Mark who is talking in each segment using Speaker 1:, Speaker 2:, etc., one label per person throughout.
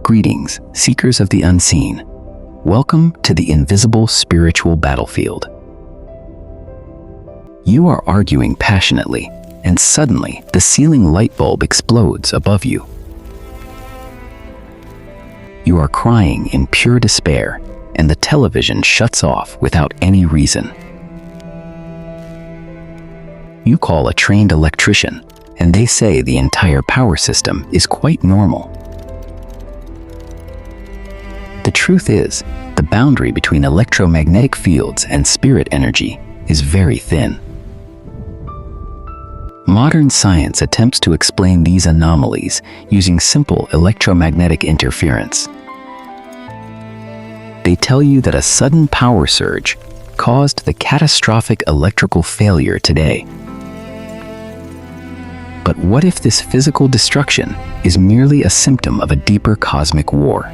Speaker 1: Greetings, seekers of the unseen. Welcome to the invisible spiritual battlefield. You are arguing passionately, and suddenly the ceiling light bulb explodes above you. You are crying in pure despair, and the television shuts off without any reason. You call a trained electrician, and they say the entire power system is quite normal. The truth is, the boundary between electromagnetic fields and spirit energy is very thin. Modern science attempts to explain these anomalies using simple electromagnetic interference. They tell you that a sudden power surge caused the catastrophic electrical failure today. But what if this physical destruction is merely a symptom of a deeper cosmic war?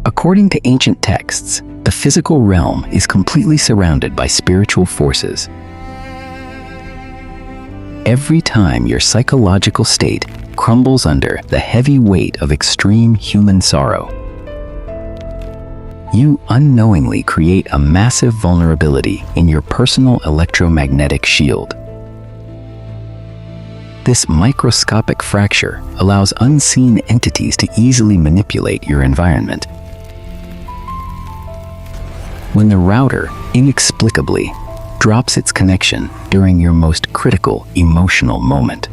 Speaker 1: According to ancient texts, the physical realm is completely surrounded by spiritual forces. Every time your psychological state crumbles under the heavy weight of extreme human sorrow, you unknowingly create a massive vulnerability in your personal electromagnetic shield. This microscopic fracture allows unseen entities to easily manipulate your environment. When the router inexplicably drops its connection during your most critical emotional moment,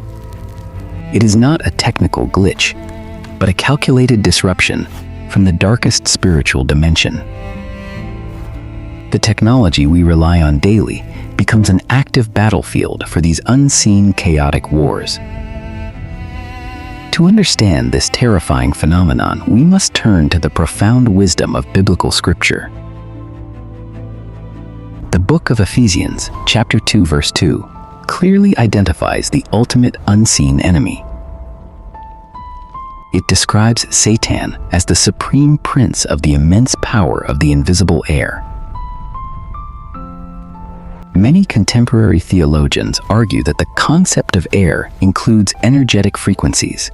Speaker 1: it is not a technical glitch, but a calculated disruption from the darkest spiritual dimension. The technology we rely on daily becomes an active battlefield for these unseen chaotic wars. To understand this terrifying phenomenon, we must turn to the profound wisdom of biblical scripture. The book of Ephesians, chapter 2, verse 2, clearly identifies the ultimate unseen enemy. It describes Satan as the supreme prince of the immense power of the invisible air. Many contemporary theologians argue that the concept of air includes energetic frequencies.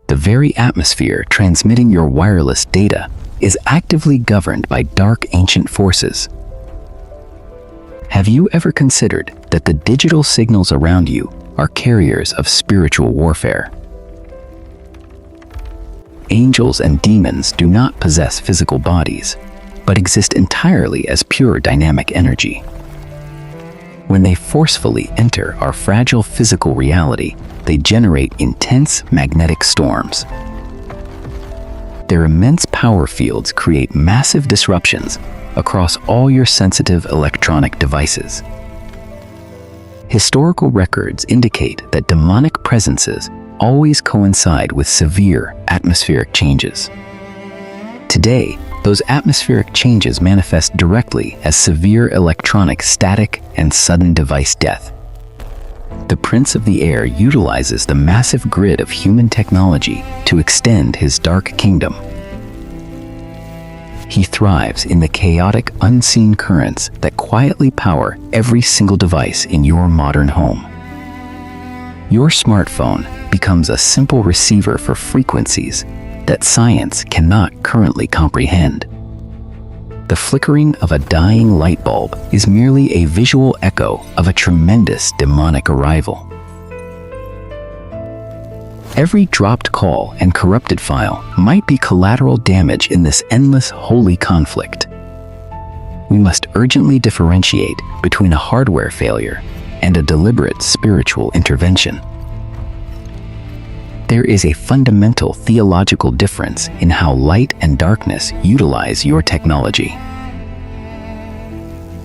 Speaker 1: The very atmosphere transmitting your wireless data is actively governed by dark ancient forces. Have you ever considered that the digital signals around you are carriers of spiritual warfare? Angels and demons do not possess physical bodies, but exist entirely as pure dynamic energy. When they forcefully enter our fragile physical reality, they generate intense magnetic storms. Their immense power fields create massive disruptions across all your sensitive electronic devices. Historical records indicate that demonic presences always coincide with severe atmospheric changes. Today, those atmospheric changes manifest directly as severe electronic static and sudden device death. The Prince of the Air utilizes the massive grid of human technology to extend his dark kingdom. He thrives in the chaotic, unseen currents that quietly power every single device in your modern home. Your smartphone becomes a simple receiver for frequencies that science cannot currently comprehend. The flickering of a dying light bulb is merely a visual echo of a tremendous demonic arrival. Every dropped call and corrupted file might be collateral damage in this endless holy conflict. We must urgently differentiate between a hardware failure and a deliberate spiritual intervention. There is a fundamental theological difference in how light and darkness utilize your technology.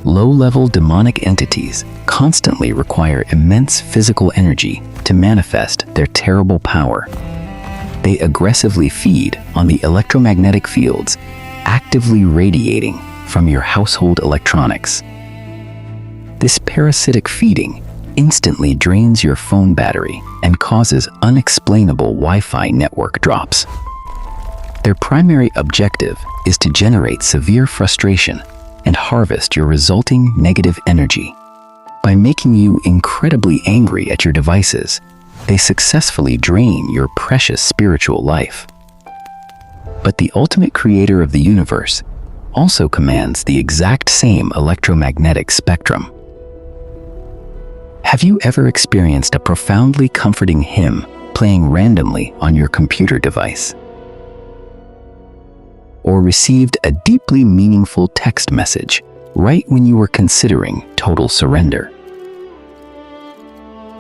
Speaker 1: Low-level demonic entities constantly require immense physical energy to manifest their terrible power. They aggressively feed on the electromagnetic fields actively radiating from your household electronics. This parasitic feeding instantly drains your phone battery and causes unexplainable Wi-Fi network drops. Their primary objective is to generate severe frustration and harvest your resulting negative energy. By making you incredibly angry at your devices, they successfully drain your precious spiritual life. But the ultimate creator of the universe also commands the exact same electromagnetic spectrum. Have you ever experienced a profoundly comforting hymn playing randomly on your computer device? Or received a deeply meaningful text message right when you were considering total surrender?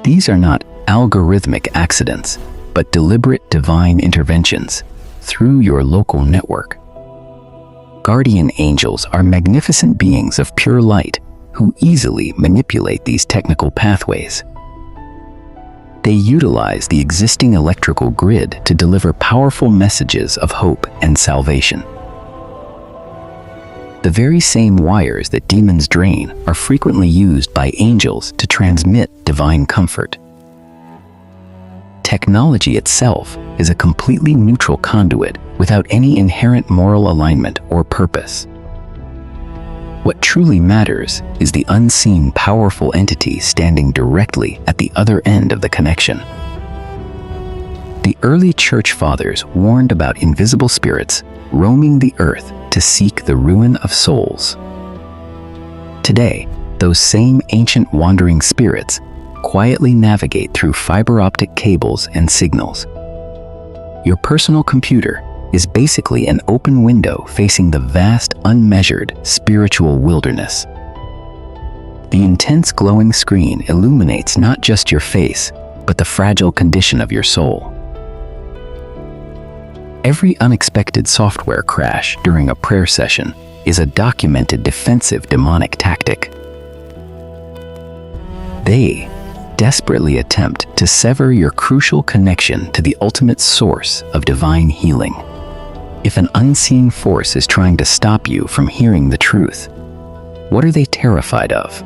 Speaker 1: These are not algorithmic accidents, but deliberate divine interventions through your local network. Guardian angels are magnificent beings of pure light who easily manipulate these technical pathways. They utilize the existing electrical grid to deliver powerful messages of hope and salvation. The very same wires that demons drain are frequently used by angels to transmit divine comfort. Technology itself is a completely neutral conduit without any inherent moral alignment or purpose. What truly matters is the unseen, powerful entity standing directly at the other end of the connection. The early church fathers warned about invisible spirits roaming the earth to seek the ruin of souls. Today, those same ancient wandering spirits quietly navigate through fiber optic cables and signals. Your personal computer is basically an open window facing the vast, unmeasured spiritual wilderness. The intense glowing screen illuminates not just your face, but the fragile condition of your soul. Every unexpected software crash during a prayer session is a documented defensive demonic tactic. They desperately attempt to sever your crucial connection to the ultimate source of divine healing. If an unseen force is trying to stop you from hearing the truth, what are they terrified of?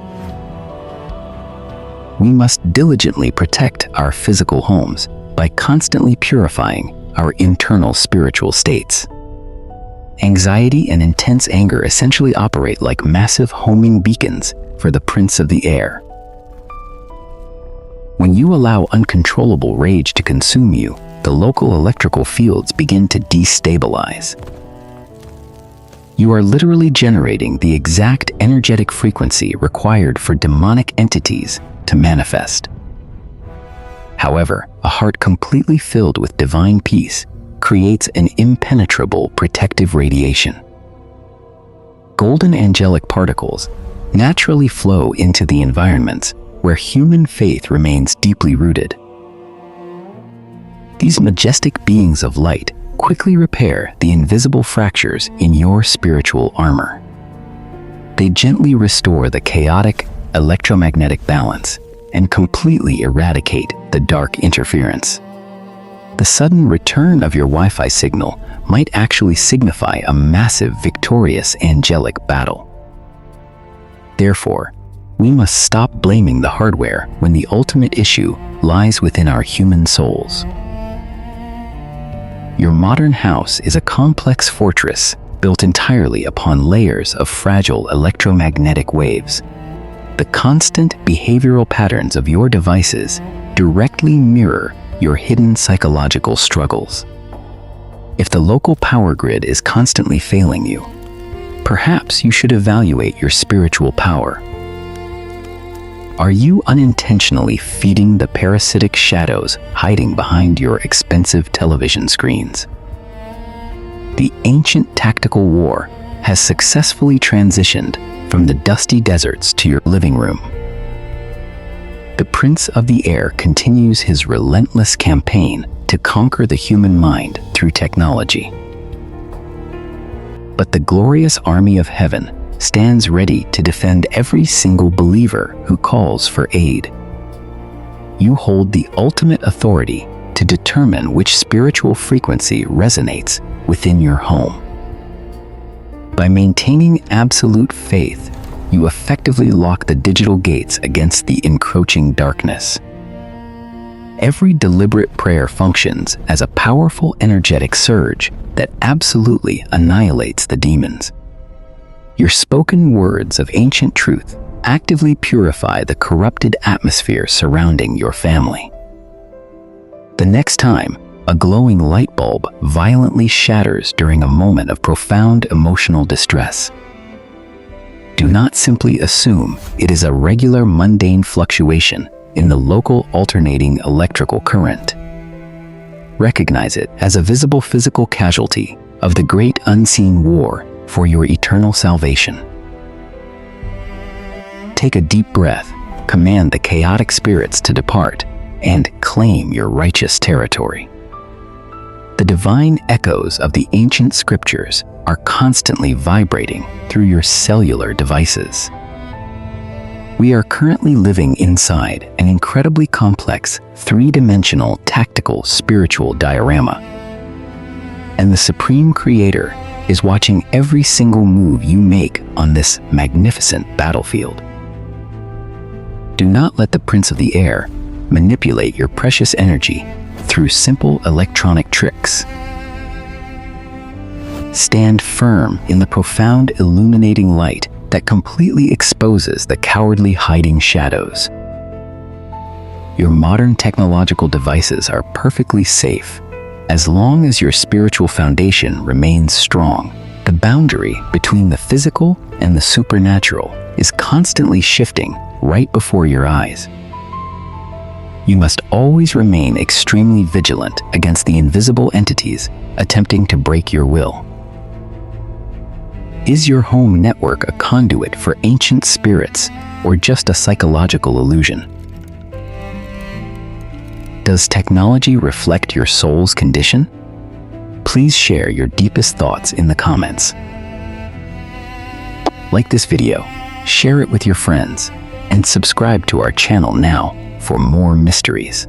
Speaker 1: We must diligently protect our physical homes by constantly purifying our internal spiritual states. Anxiety and intense anger essentially operate like massive homing beacons for the prince of the air. When you allow uncontrollable rage to consume you, the local electrical fields begin to destabilize. You are literally generating the exact energetic frequency required for demonic entities to manifest. However, a heart completely filled with divine peace creates an impenetrable protective radiation. Golden angelic particles naturally flow into the environments where human faith remains deeply rooted. These majestic beings of light quickly repair the invisible fractures in your spiritual armor. They gently restore the chaotic electromagnetic balance and completely eradicate the dark interference. The sudden return of your Wi-Fi signal might actually signify a massive victorious angelic battle. Therefore, we must stop blaming the hardware when the ultimate issue lies within our human souls. Your modern house is a complex fortress built entirely upon layers of fragile electromagnetic waves. The constant behavioral patterns of your devices directly mirror your hidden psychological struggles. If the local power grid is constantly failing you, perhaps you should evaluate your spiritual power. Are you unintentionally feeding the parasitic shadows hiding behind your expensive television screens? The ancient tactical war has successfully transitioned from the dusty deserts to your living room. The Prince of the Air continues his relentless campaign to conquer the human mind through technology. But the glorious army of heaven stands ready to defend every single believer who calls for aid. You hold the ultimate authority to determine which spiritual frequency resonates within your home. By maintaining absolute faith, you effectively lock the digital gates against the encroaching darkness. Every deliberate prayer functions as a powerful energetic surge that absolutely annihilates the demons. Your spoken words of ancient truth actively purify the corrupted atmosphere surrounding your family. next time a glowing light bulb violently shatters during a moment of profound emotional distress, do not simply assume it is a regular mundane fluctuation in the local alternating electrical current. Recognize it as a visible physical casualty of the great unseen war for your eternal salvation. Take a deep breath, command the chaotic spirits to depart, and claim your righteous territory. The divine echoes of the ancient scriptures are constantly vibrating through your cellular devices. We are currently living inside an incredibly complex, three-dimensional tactical spiritual diorama. And the Supreme Creator is watching every single move you make on this magnificent battlefield. Do not let the Prince of the Air manipulate your precious energy through simple electronic tricks. Stand firm in the profound illuminating light that completely exposes the cowardly hiding shadows. Your modern technological devices are perfectly safe as long as your spiritual foundation remains strong. The boundary between the physical and the supernatural is constantly shifting right before your eyes. You must always remain extremely vigilant against the invisible entities attempting to break your will. Is your home network a conduit for ancient spirits or just a psychological illusion? Does technology reflect your soul's condition? Please share your deepest thoughts in the comments. Like this video, share it with your friends, and subscribe to our channel now for more mysteries.